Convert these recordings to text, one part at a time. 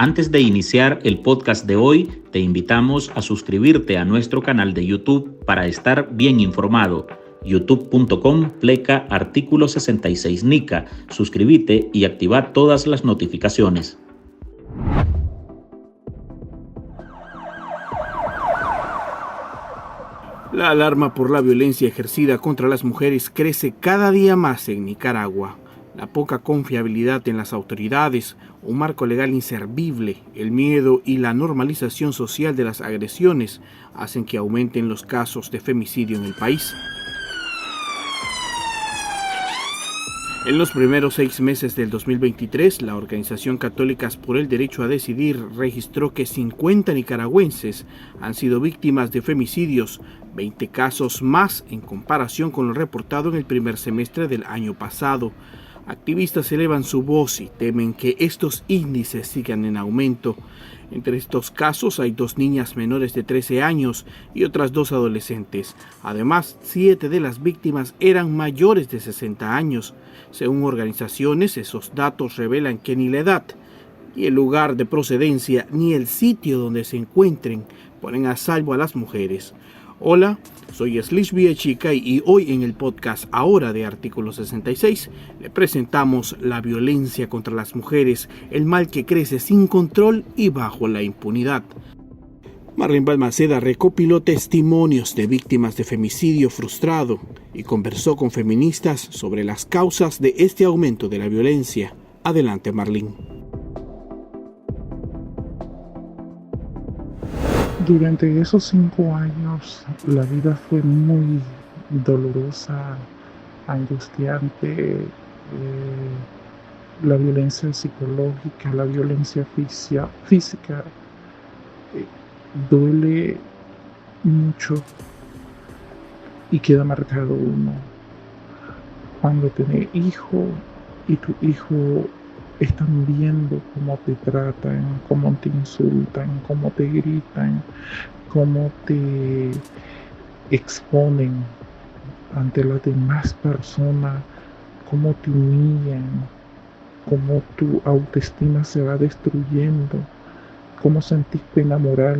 Antes de iniciar el podcast de hoy, te invitamos a suscribirte a nuestro canal de YouTube para estar bien informado. youtube.com/artículo 66 NICA. Suscríbete y activa todas las notificaciones. La alarma por la violencia ejercida contra las mujeres crece cada día más en Nicaragua. La poca confiabilidad en las autoridades, un marco legal inservible, el miedo y la normalización social de las agresiones hacen que aumenten los casos de femicidio en el país. En los primeros 6 meses del 2023, la Organización Católicas por el Derecho a Decidir registró que 50 nicaragüenses han sido víctimas de femicidios, 20 casos más en comparación con lo reportado en el primer semestre del año pasado. Activistas elevan su voz y temen que estos índices sigan en aumento. Entre estos casos hay 2 niñas menores de 13 años y otras 2 adolescentes. Además, 7 de las víctimas eran mayores de 60 años. Según organizaciones, esos datos revelan que ni la edad, ni el lugar de procedencia, ni el sitio donde se encuentren ponen a salvo a las mujeres. Hola, soy Slish Viechica y hoy en el podcast Ahora de Artículo 66 le presentamos la violencia contra las mujeres, el mal que crece sin control y bajo la impunidad. Marlene Balmaceda recopiló testimonios de víctimas de femicidio frustrado y conversó con feministas sobre las causas de este aumento de la violencia. Adelante, Marlene. Durante esos 5 años la vida fue muy dolorosa, angustiante, la violencia psicológica, la violencia física duele mucho y queda marcado uno. Cuando tenés hijo y tu hijo están viendo cómo te tratan, cómo te insultan, cómo te gritan, cómo te exponen ante las demás personas, cómo te humillan, cómo tu autoestima se va destruyendo, cómo sentís pena moral,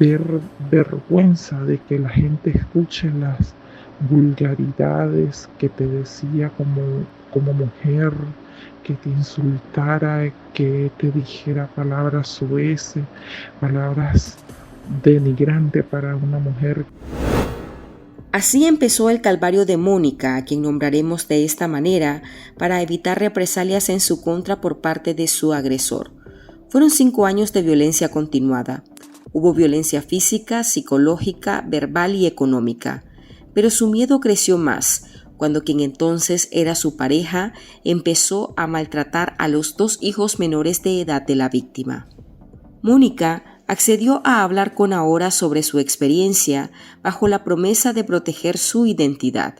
ver vergüenza de que la gente escuche las vulgaridades que te decía como mujer, que te insultara, que te dijera palabras soeces, palabras denigrantes para una mujer. Así empezó el calvario de Mónica, a quien nombraremos de esta manera para evitar represalias en su contra por parte de su agresor. Fueron 5 años de violencia continuada. Hubo violencia física, psicológica, verbal y económica. Pero su miedo creció más cuando quien entonces era su pareja empezó a maltratar a los 2 hijos menores de edad de la víctima. Mónica accedió a hablar con Ahora sobre su experiencia bajo la promesa de proteger su identidad.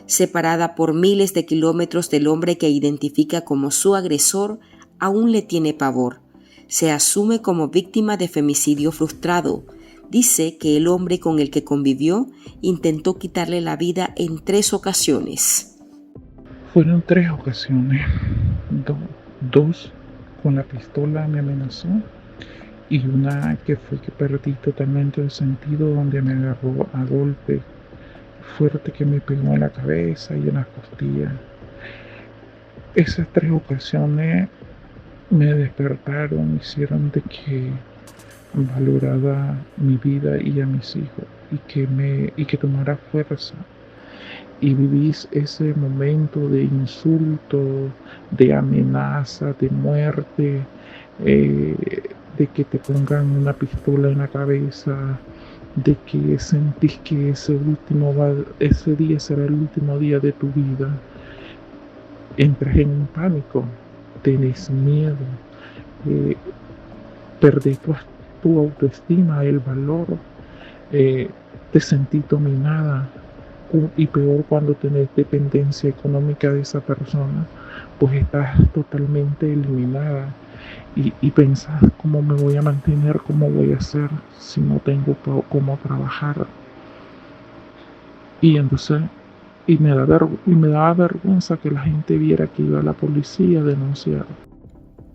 Separada por miles de kilómetros del hombre que identifica como su agresor, aún le tiene pavor. Se asume como víctima de femicidio frustrado. Dice que el hombre con el que convivió intentó quitarle la vida en 3 ocasiones. Fueron 3 ocasiones. 2 con la pistola me amenazó y una que fue que perdí totalmente el sentido, donde me agarró a golpe fuerte que me pegó en la cabeza y en las costillas. Esas 3 ocasiones me despertaron, hicieron de que valorara mi vida y a mis hijos y que tomara fuerza y vivís ese momento de insulto, de amenaza, de muerte, de que te pongan una pistola en la cabeza, de que sentís que ese día será el último día de tu vida. Entras en un pánico, tenés miedo, perdés tu autoestima, el valor, te sentís dominada, y peor cuando tenés dependencia económica de esa persona, pues estás totalmente eliminada y pensás cómo me voy a mantener, cómo voy a hacer si no tengo cómo trabajar. Y entonces me daba vergüenza que la gente viera que iba a la policía a denunciar.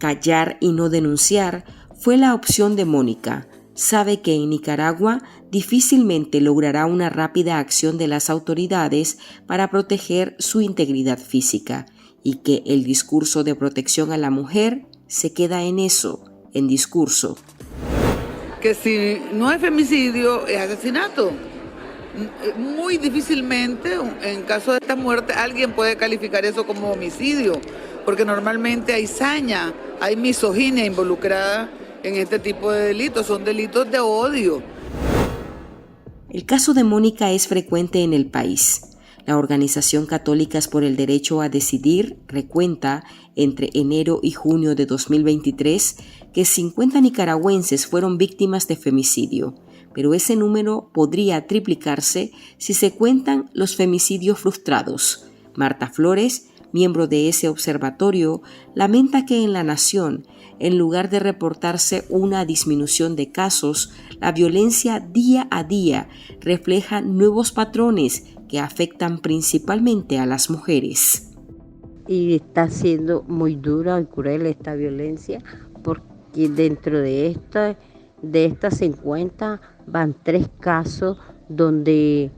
Callar y no denunciar fue la opción de Mónica. Sabe que en Nicaragua difícilmente logrará una rápida acción de las autoridades para proteger su integridad física y que el discurso de protección a la mujer se queda en eso, en discurso. Que si no es femicidio, es asesinato. Muy difícilmente, en caso de esta muerte, alguien puede calificar eso como homicidio, porque normalmente hay saña, hay misoginia involucrada en este tipo de delitos, son delitos de odio. El caso de Mónica es frecuente en el país. La Organización Católicas por el Derecho a Decidir recuenta entre enero y junio de 2023 que 50 nicaragüenses fueron víctimas de femicidio, pero ese número podría triplicarse si se cuentan los femicidios frustrados. Marta Flores, miembro de ese observatorio, lamenta que en la nación, en lugar de reportarse una disminución de casos, la violencia día a día refleja nuevos patrones que afectan principalmente a las mujeres. Y está siendo muy dura y cruel esta violencia, porque dentro de estas 50 van 3 casos donde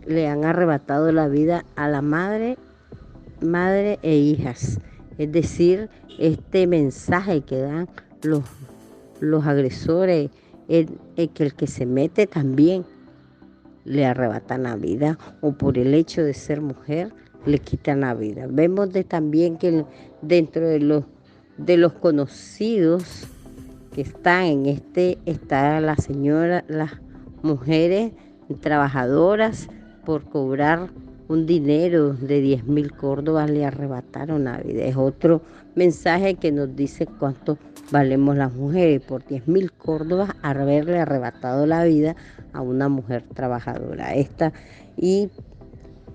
le han arrebatado la vida a la madre e hijas. Es decir, este mensaje que dan los agresores es que el que se mete también le arrebatan la vida, o por el hecho de ser mujer le quitan la vida. Vemos también que dentro de los conocidos que están en está la señora, las mujeres trabajadoras, por cobrar un dinero de 10,000 córdobas le arrebataron la vida. Es otro mensaje que nos dice cuánto valemos las mujeres, por 10,000 córdobas haberle arrebatado la vida a una mujer trabajadora. Y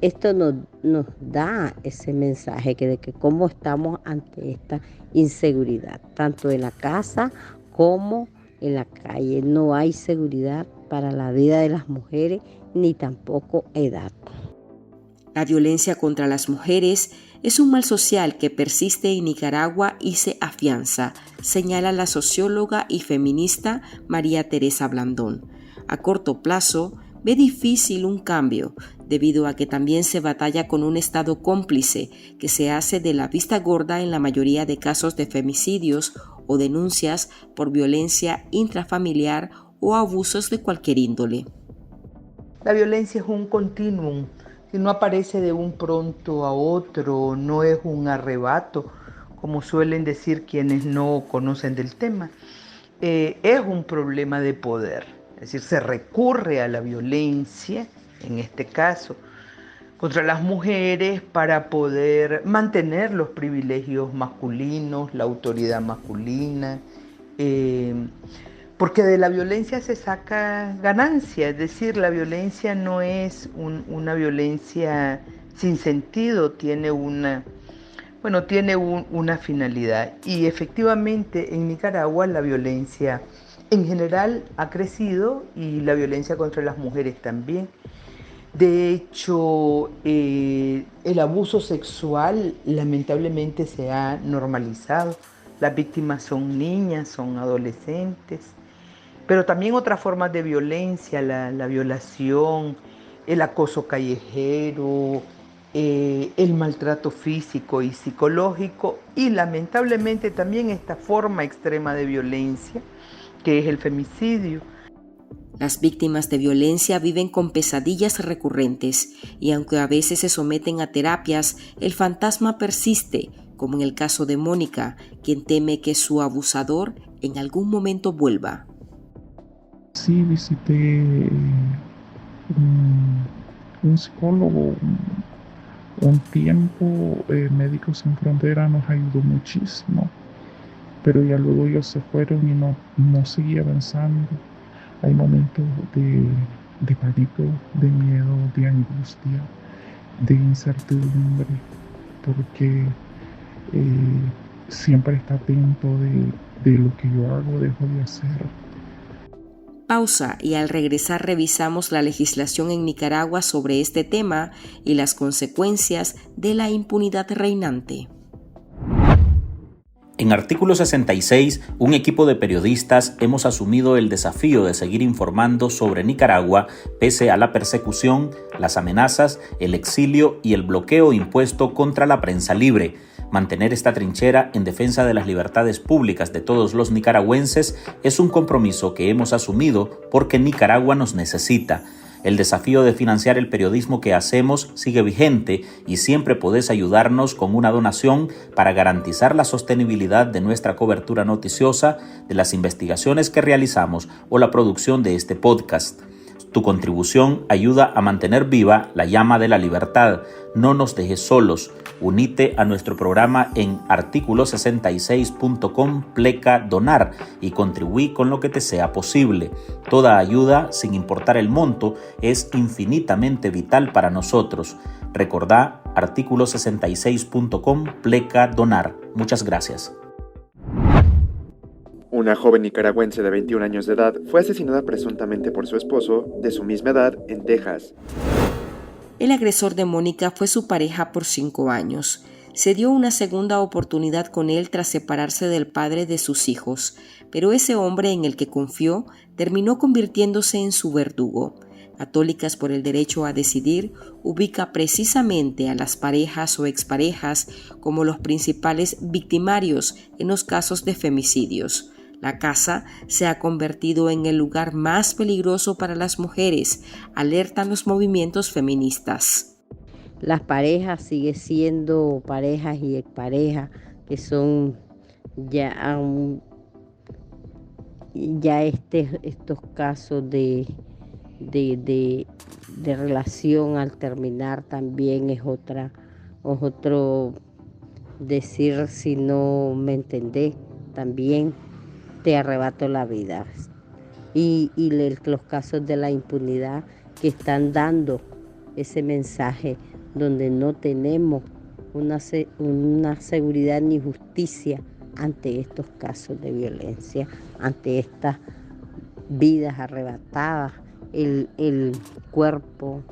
esto nos da ese mensaje de que cómo estamos ante esta inseguridad, tanto en la casa como en la calle. No hay seguridad para la vida de las mujeres, ni tampoco edad. La violencia contra las mujeres es un mal social que persiste en Nicaragua y se afianza, señala la socióloga y feminista María Teresa Blandón. A corto plazo, ve difícil un cambio, debido a que también se batalla con un Estado cómplice que se hace de la vista gorda en la mayoría de casos de femicidios o denuncias por violencia intrafamiliar o abusos de cualquier índole. La violencia es un continuum. Si no aparece de un pronto a otro, no es un arrebato, como suelen decir quienes no conocen del tema. Es un problema de poder, es decir, se recurre a la violencia, en este caso, contra las mujeres para poder mantener los privilegios masculinos, la autoridad masculina, porque de la violencia se saca ganancia, es decir, la violencia no es una violencia sin sentido, tiene una finalidad. Y efectivamente en Nicaragua la violencia en general ha crecido y la violencia contra las mujeres también. De hecho, el abuso sexual lamentablemente se ha normalizado. Las víctimas son niñas, son adolescentes. Pero también otras formas de violencia, la violación, el acoso callejero, el maltrato físico y psicológico y lamentablemente también esta forma extrema de violencia que es el femicidio. Las víctimas de violencia viven con pesadillas recurrentes y aunque a veces se someten a terapias, el fantasma persiste, como en el caso de Mónica, quien teme que su abusador en algún momento vuelva. Sí, visité un psicólogo un tiempo. Médicos Sin Fronteras nos ayudó muchísimo, pero ya luego ellos se fueron y no seguí avanzando. Hay momentos de pánico, de miedo, de angustia, de incertidumbre, porque siempre está atento de lo que yo hago, dejo de hacer. Pausa y al regresar revisamos la legislación en Nicaragua sobre este tema y las consecuencias de la impunidad reinante. En En Artículo 66, un equipo de periodistas hemos asumido el desafío de seguir informando sobre Nicaragua pese a la persecución, las amenazas, el exilio y el bloqueo impuesto contra la prensa libre. Mantener esta trinchera en defensa de las libertades públicas de todos los nicaragüenses es un compromiso que hemos asumido porque Nicaragua nos necesita. El desafío de financiar el periodismo que hacemos sigue vigente y siempre podés ayudarnos con una donación para garantizar la sostenibilidad de nuestra cobertura noticiosa, de las investigaciones que realizamos o la producción de este podcast. Tu contribución ayuda a mantener viva la llama de la libertad. No nos dejes solos. Unite a nuestro programa en articulo66.com/donar y contribuí con lo que te sea posible. Toda ayuda, sin importar el monto, es infinitamente vital para nosotros. Recordá articulo66.com/donar. Muchas gracias. Una joven nicaragüense de 21 años de edad fue asesinada presuntamente por su esposo, de su misma edad, en Texas. El agresor de Mónica fue su pareja por 5 años. Se dio una segunda oportunidad con él tras separarse del padre de sus hijos, pero ese hombre en el que confió terminó convirtiéndose en su verdugo. Católicas por el Derecho a Decidir ubica precisamente a las parejas o exparejas como los principales victimarios en los casos de femicidios. La casa se ha convertido en el lugar más peligroso para las mujeres, alertan los movimientos feministas. Las parejas siguen siendo parejas y exparejas que son estos casos de relación al terminar también es otro decir, si no me entendés, también te arrebato la vida. Y los casos de la impunidad que están dando ese mensaje donde no tenemos una seguridad ni justicia ante estos casos de violencia, ante estas vidas arrebatadas. El cuerpo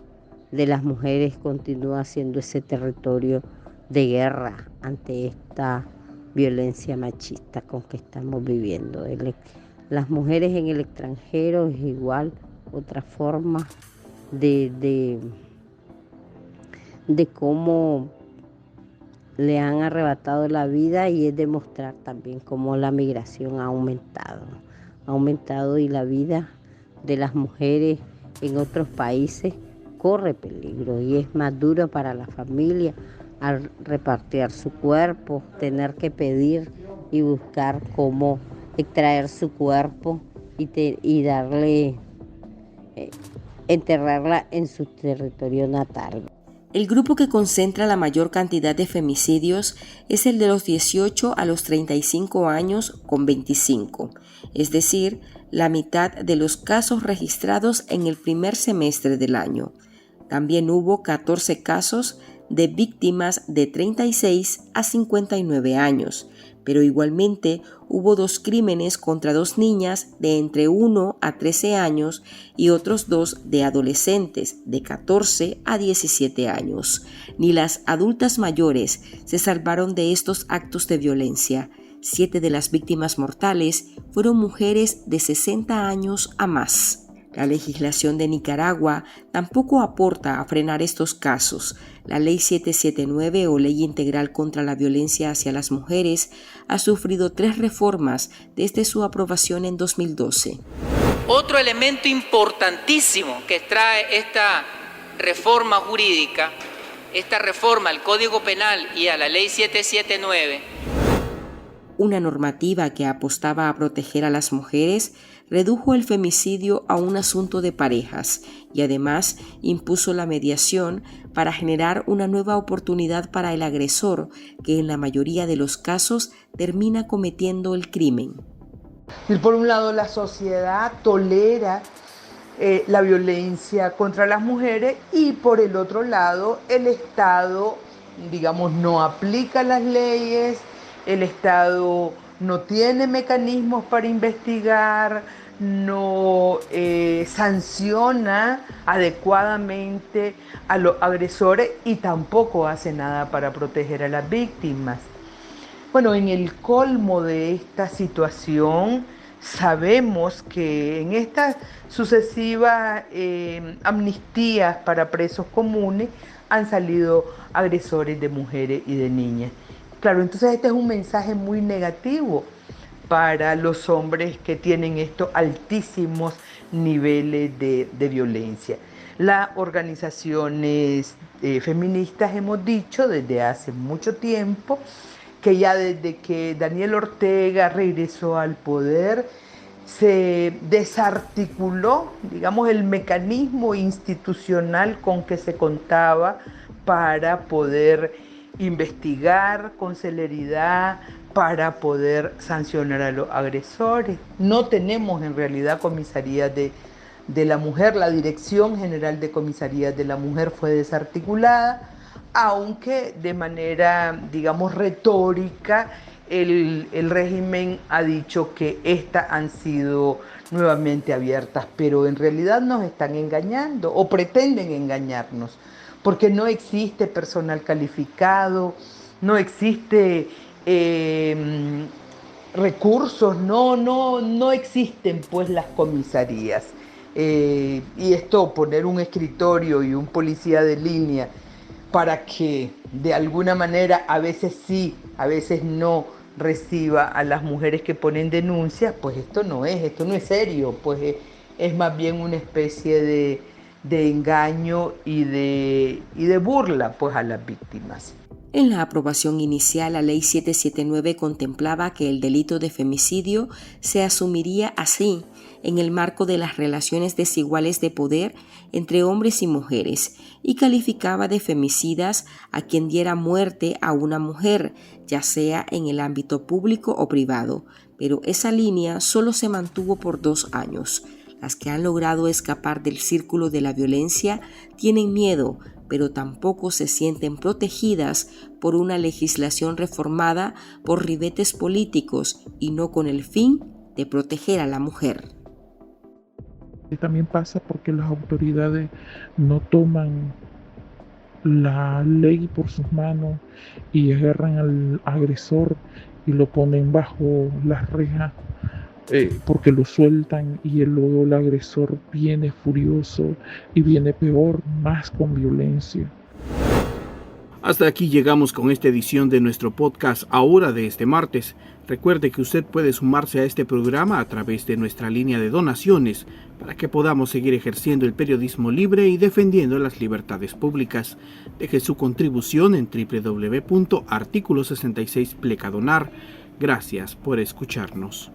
de las mujeres continúa siendo ese territorio de guerra ante esta violencia machista con que estamos viviendo. Las mujeres en el extranjero es igual otra forma de cómo le han arrebatado la vida, y es demostrar también cómo la migración ha aumentado y la vida de las mujeres en otros países corre peligro y es más duro para la familia al repartir su cuerpo, tener que pedir y buscar cómo extraer su cuerpo y darle, enterrarla en su territorio natal. El grupo que concentra la mayor cantidad de femicidios es el de los 18 a los 35 años con 25, es decir, la mitad de los casos registrados en el primer semestre del año. También hubo 14 casos de víctimas de 36 a 59 años, pero igualmente hubo 2 crímenes contra 2 niñas de entre 1 a 13 años y otros 2 de adolescentes de 14 a 17 años. Ni las adultas mayores se salvaron de estos actos de violencia. 7 de las víctimas mortales fueron mujeres de 60 años a más. La legislación de Nicaragua tampoco aporta a frenar estos casos. La Ley 779 o Ley Integral contra la Violencia hacia las Mujeres ha sufrido 3 reformas desde su aprobación en 2012. Otro elemento importantísimo que trae esta reforma jurídica, esta reforma al Código Penal y a la Ley 779, una normativa que apostaba a proteger a las mujeres, redujo el femicidio a un asunto de parejas y además impuso la mediación para generar una nueva oportunidad para el agresor, que en la mayoría de los casos termina cometiendo el crimen. Y por un lado, la sociedad tolera la violencia contra las mujeres y por el otro lado, el Estado, no aplica las leyes. El Estado no tiene mecanismos para investigar, no sanciona adecuadamente a los agresores y tampoco hace nada para proteger a las víctimas. Bueno, en el colmo de esta situación, sabemos que en estas sucesivas amnistías para presos comunes han salido agresores de mujeres y de niñas. Claro, entonces este es un mensaje muy negativo para los hombres que tienen estos altísimos niveles de violencia. Las organizaciones feministas hemos dicho desde hace mucho tiempo que ya desde que Daniel Ortega regresó al poder, se desarticuló, digamos, el mecanismo institucional con que se contaba para poder investigar con celeridad, para poder sancionar a los agresores. No tenemos en realidad comisarías de la mujer, la Dirección General de Comisarías de la Mujer fue desarticulada, aunque de manera, digamos, retórica, el régimen ha dicho que estas han sido nuevamente abiertas, pero en realidad nos están engañando o pretenden engañarnos, porque no existe personal calificado, no existe recursos, no existen pues las comisarías. Y esto, poner un escritorio y un policía de línea para que de alguna manera, a veces sí, a veces no, reciba a las mujeres que ponen denuncias, pues esto no es serio, pues es más bien una especie de engaño y de burla pues a las víctimas. En la aprobación inicial, la Ley 779 contemplaba que el delito de femicidio se asumiría así, en el marco de las relaciones desiguales de poder entre hombres y mujeres, y calificaba de femicidas a quien diera muerte a una mujer, ya sea en el ámbito público o privado, pero esa línea solo se mantuvo por 2 años. Las que han logrado escapar del círculo de la violencia tienen miedo, pero tampoco se sienten protegidas por una legislación reformada por ribetes políticos y no con el fin de proteger a la mujer. Y también pasa porque las autoridades no toman la ley por sus manos y agarran al agresor y lo ponen bajo las rejas porque lo sueltan y luego el agresor viene furioso y viene peor, más con violencia. Hasta aquí llegamos con esta edición de nuestro podcast Ahora de este martes. Recuerde que usted puede sumarse a este programa a través de nuestra línea de donaciones para que podamos seguir ejerciendo el periodismo libre y defendiendo las libertades públicas. Deje su contribución en www.articulo66 pleca donar. Gracias por escucharnos.